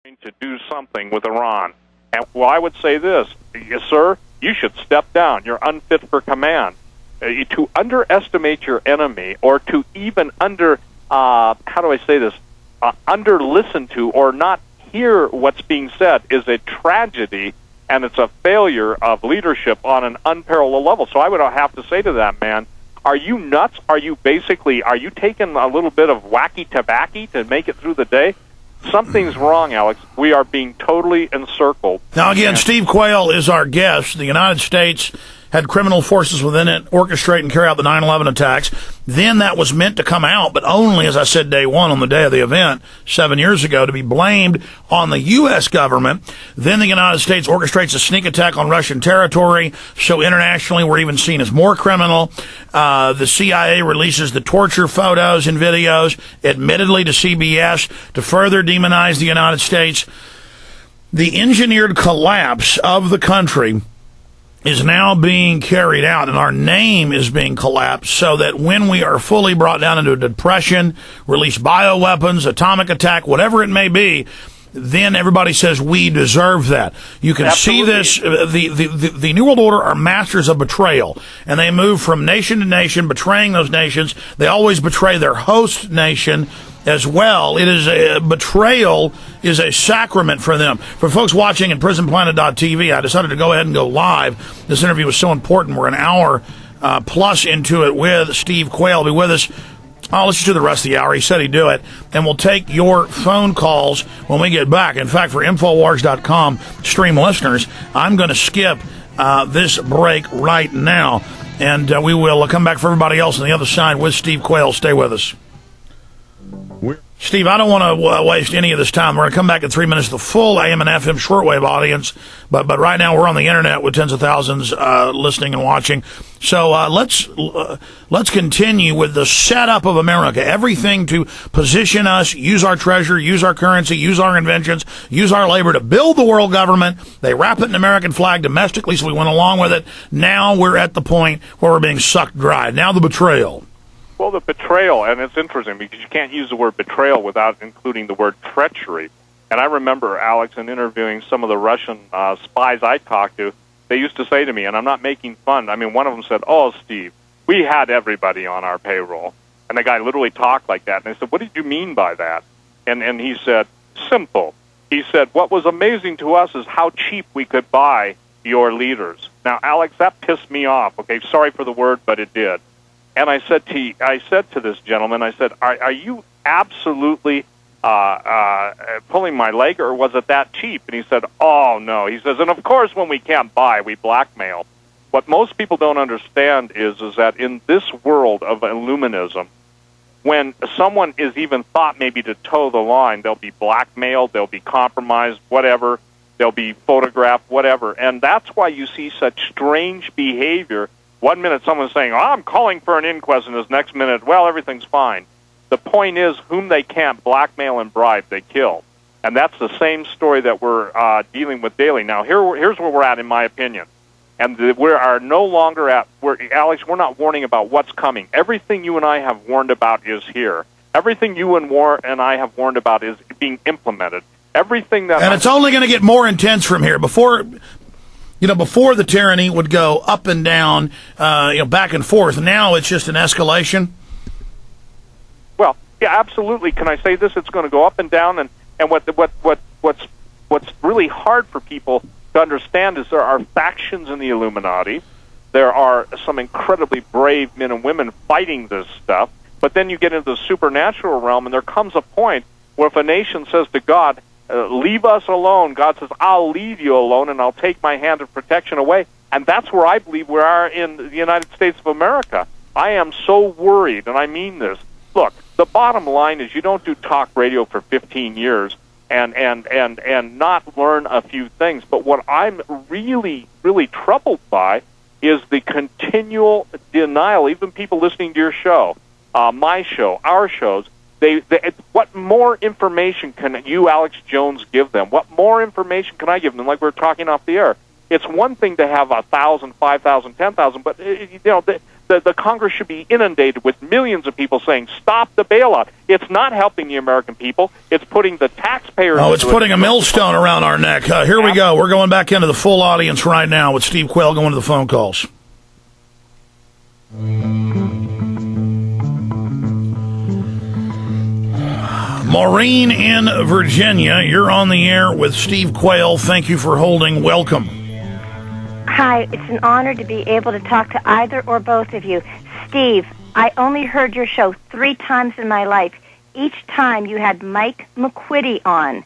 to do something with Iran. And well, I would say this, yes, sir, you should step down. You're unfit for command. To underestimate your enemy, or to even under listen to or not hear what's being said is a tragedy, and it's a failure of leadership on an unparalleled level. So I would have to say to that man, are you nuts? Are you taking a little bit of wacky tobacco to make it through the day? Something's wrong, Alex. We are being totally encircled. Now, again, Steve Quayle is our guest. The United States had criminal forces within it orchestrate and carry out the 9/11 attacks. Then that was meant to come out, but only, as I said, day one on the day of the event 7 years ago, to be blamed on the U.S. government. Then the United States orchestrates a sneak attack on Russian territory, so internationally we're even seen as more criminal. The CIA releases the torture photos and videos, admittedly to CBS, to further demonize the United States. The engineered collapse of the country is now being carried out, and our name is being collapsed so that when we are fully brought down into a depression, release bioweapons, atomic attack, whatever it may be, then everybody says we deserve that. You can Absolutely. see this. The New World Order are masters of betrayal, and they move from nation to nation, betraying those nations. They always betray their host nation as well. It is betrayal is a sacrament for them. For folks watching at PrisonPlanet.tv, I decided to go ahead and go live. This interview was so important. We're an hour plus into it with Steve Quayle. He'll be with us. Let's just do the rest of the hour. He said he'd do it. And we'll take your phone calls when we get back. In fact, for Infowars.com stream listeners, I'm going to skip this break right now. And we will come back for everybody else on the other side with Steve Quayle. Stay with us. Steve, I don't want to waste any of this time. We're going to come back in 3 minutes to the full AM and FM shortwave audience, but right now we're on the internet with tens of thousands listening and watching. So let's continue with the setup of America. Everything to position us, use our treasure, use our currency, use our inventions, use our labor to build the world government. They wrap it in American flag domestically, so we went along with it. Now we're at the point where we're being sucked dry. Now the betrayal. Well, the betrayal, and it's interesting because you can't use the word betrayal without including the word treachery. And I remember, Alex, in interviewing some of the Russian spies I talked to, they used to say to me, and I'm not making fun, I mean, one of them said, "Oh, Steve, we had everybody on our payroll." And the guy literally talked like that. And I said, "What did you mean by that?" And he said, "Simple." He said, "What was amazing to us is how cheap we could buy your leaders." Now, Alex, that pissed me off. Okay, sorry for the word, but it did. And I said to this gentleman, I said, are you absolutely pulling my leg, or was it that cheap? And he said, "Oh, no." He says, "And of course, when we can't buy, we blackmail." What most people don't understand is that in this world of Illuminism, when someone is even thought maybe to toe the line, they'll be blackmailed, they'll be compromised, whatever, they'll be photographed, whatever. And that's why you see such strange behavior. 1 minute someone's saying, "Oh, I'm calling for an inquest," and this next minute, "Well, everything's fine." The point is, whom they can't blackmail and bribe, they kill. And that's the same story that we're dealing with daily. Now, here's where we're at, in my opinion. And we are no longer at, Alex, we're not warning about what's coming. Everything you and I have warned about is here. Everything you and I have warned about is being implemented. Everything that... And it's only going to get more intense from here. Before the tyranny would go up and down, back and forth. Now it's just an escalation. Well, yeah, absolutely. Can I say this? It's going to go up and down, and what's really hard for people to understand is there are factions in the Illuminati. There are some incredibly brave men and women fighting this stuff. But then you get into the supernatural realm, and there comes a point where if a nation says to God, "Leave us alone," God says, "I'll leave you alone, and I'll take my hand of protection away." And that's where I believe we are in the United States of America. I am so worried, and I mean this. Look, the bottom line is you don't do talk radio for 15 years and not learn a few things. But what I'm really, really troubled by is the continual denial, even people listening to your show, my show, our shows. What more information can you, Alex Jones, give them? What more information can I give them? Like we were talking off the air. It's one thing to have 1,000, 5,000, 10,000, but the Congress should be inundated with millions of people saying, stop the bailout. It's not helping the American people. It's putting the taxpayers... Oh, it's putting a millstone around our neck. Here we go. We're going back into the full audience right now with Steve Quayle going to the phone calls. Maureen in Virginia, you're on the air with Steve Quayle. Thank you for holding. Welcome. Hi, it's an honor to be able to talk to either or both of you. Steve, I only heard your show 3 times in my life. Each time you had Mike McQuitty on.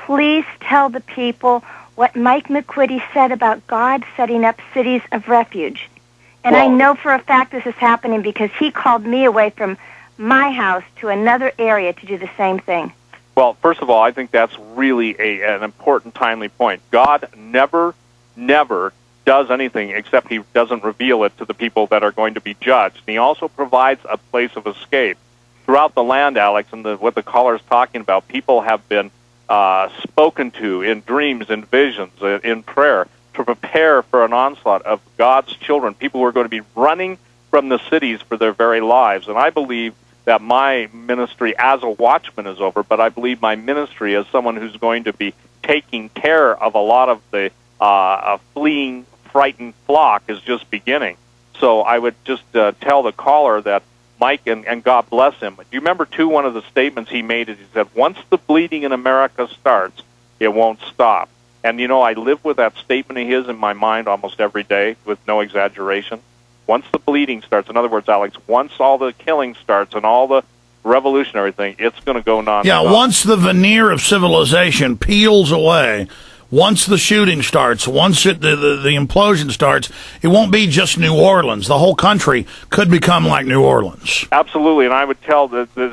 Please tell the people what Mike McQuitty said about God setting up cities of refuge. And I know for a fact this is happening because he called me away from my house to another area to do the same thing. Well, first of all, I think that's really an important, timely point. God never does anything except he doesn't reveal it to the people that are going to be judged. And he also provides a place of escape. Throughout the land, Alex, and what the caller is talking about, people have been spoken to in dreams, in visions, in prayer, to prepare for an onslaught of God's children, people who are going to be running from the cities for their very lives. And I believe that my ministry as a watchman is over, but I believe my ministry as someone who's going to be taking care of a lot of the fleeing, frightened flock is just beginning. So I would just tell the caller that Mike, and God bless him. Do you remember, too, one of the statements he made is he said, once the bleeding in America starts, it won't stop. And, I live with that statement of his in my mind almost every day with no exaggeration. Once the bleeding starts, in other words, Alex, once all the killing starts and all the revolutionary thing, it's going to go nonstop. Yeah, once the veneer of civilization peels away, once the shooting starts, once the implosion starts, it won't be just New Orleans. The whole country could become like New Orleans. Absolutely, and I would tell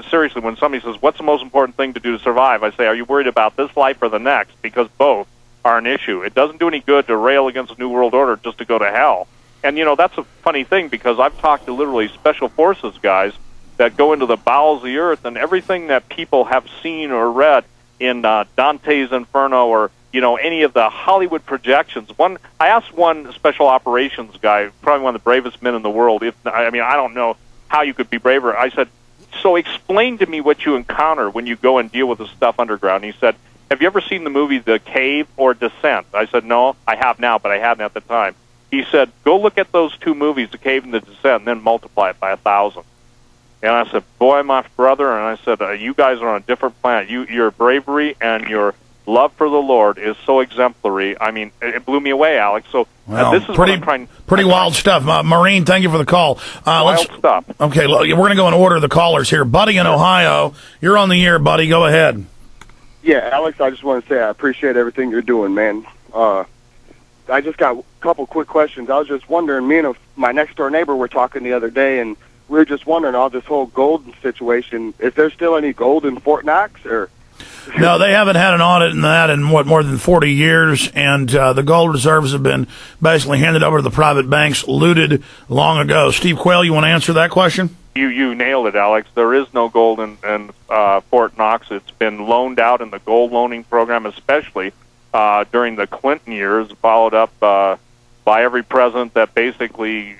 seriously, when somebody says, what's the most important thing to do to survive, I say, are you worried about this life or the next? Because both are an issue. It doesn't do any good to rail against the New World Order just to go to hell. And, that's a funny thing because I've talked to literally special forces guys that go into the bowels of the earth, and everything that people have seen or read in Dante's Inferno or, any of the Hollywood projections. I asked one special operations guy, probably one of the bravest men in the world, I don't know how you could be braver. I said, so explain to me what you encounter when you go and deal with the stuff underground. And he said, have you ever seen the movie The Cave or Descent? I said, no, I have now, but I hadn't at the time. He said, go look at those 2 movies, The Cave and The Descent, and then multiply it by 1,000. And I said, boy, my brother, and I said, you guys are on a different planet. Your bravery and your love for the Lord is so exemplary. It blew me away, Alex. So this is pretty wild stuff. Maureen, thank you for the call. Wild stuff. Okay, we're going to go in order of the callers here. Buddy in Ohio, you're on the air, buddy. Go ahead. Yeah, Alex, I just want to say I appreciate everything you're doing, man. I just got a couple quick questions. I was just wondering, me and my next-door neighbor were talking the other day, and we were just wondering all this whole gold situation. Is there still any gold in Fort Knox? Or No, they haven't had an audit in that in, more than 40 years, and the gold reserves have been basically handed over to the private banks, looted long ago. Steve Quayle, you want to answer that question? You nailed it, Alex. There is no gold in Fort Knox. It's been loaned out in the gold loaning program, especially during the Clinton years, followed up by every president that basically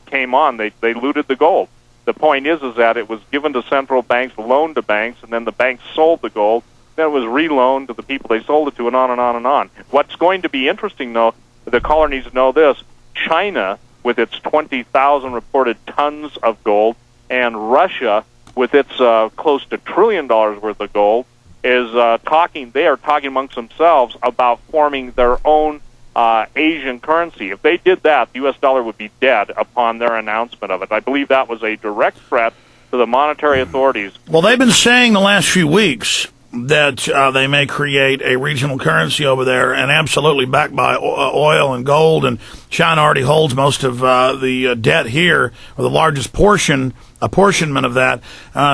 came on. They looted the gold. The point is that it was given to central banks, loaned to banks, and then the banks sold the gold. Then it was reloaned to the people they sold it to, and on and on and on. What's going to be interesting, though, the caller needs to know this: China, with its 20,000 reported tons of gold, and Russia, with its close to $1 trillion worth of gold, is talking. They are talking amongst themselves about forming their own Asian currency. If they did that, the U.S. dollar would be dead upon their announcement of it. I believe that was a direct threat to the monetary authorities. Well, they've been saying the last few weeks that they may create a regional currency over there, and absolutely backed by oil and gold, and China already holds most of the debt here, or the largest apportionment of that.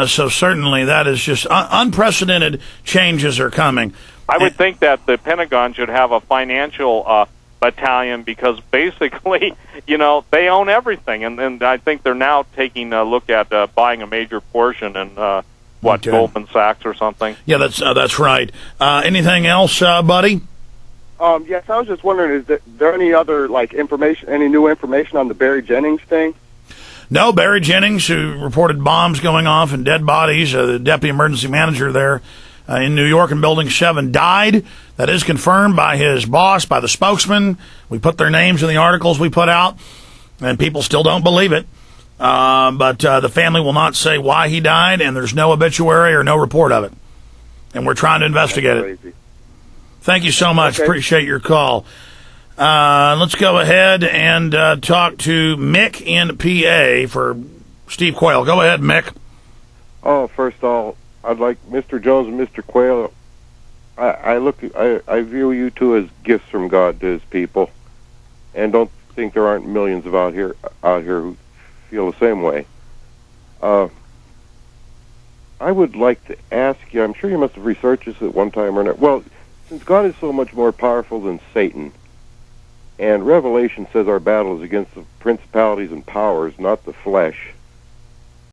So certainly that is just unprecedented changes are coming. I would think that the Pentagon should have a financial battalion, because basically, they own everything, and I think they're now taking a look at buying a major portion, and Okay. Goldman Sachs or something? Yeah, that's right. Anything else, buddy? Yes, I was just wondering, is there any other information, any new information on the Barry Jennings thing? No, Barry Jennings, who reported bombs going off and dead bodies, the deputy emergency manager there in New York in Building 7, died. That is confirmed by his boss, by the spokesman. We put their names in the articles we put out, and people still don't believe it. But the family will not say why he died, and there's no obituary or no report of it. And we're trying to investigate it. Thank you so much. Okay. Appreciate your call. Let's go ahead and talk to Mick in PA for Steve Quayle. Go ahead, Mick. Oh, first of all, I'd like Mr. Jones and Mr. Quayle. I view you two as gifts from God to His people, and don't think there aren't millions of out here who feel the same way. I would like to ask you, I'm sure you must have researched this at one time or not. Well, since God is so much more powerful than Satan, and Revelation says our battle is against the principalities and powers, not the flesh,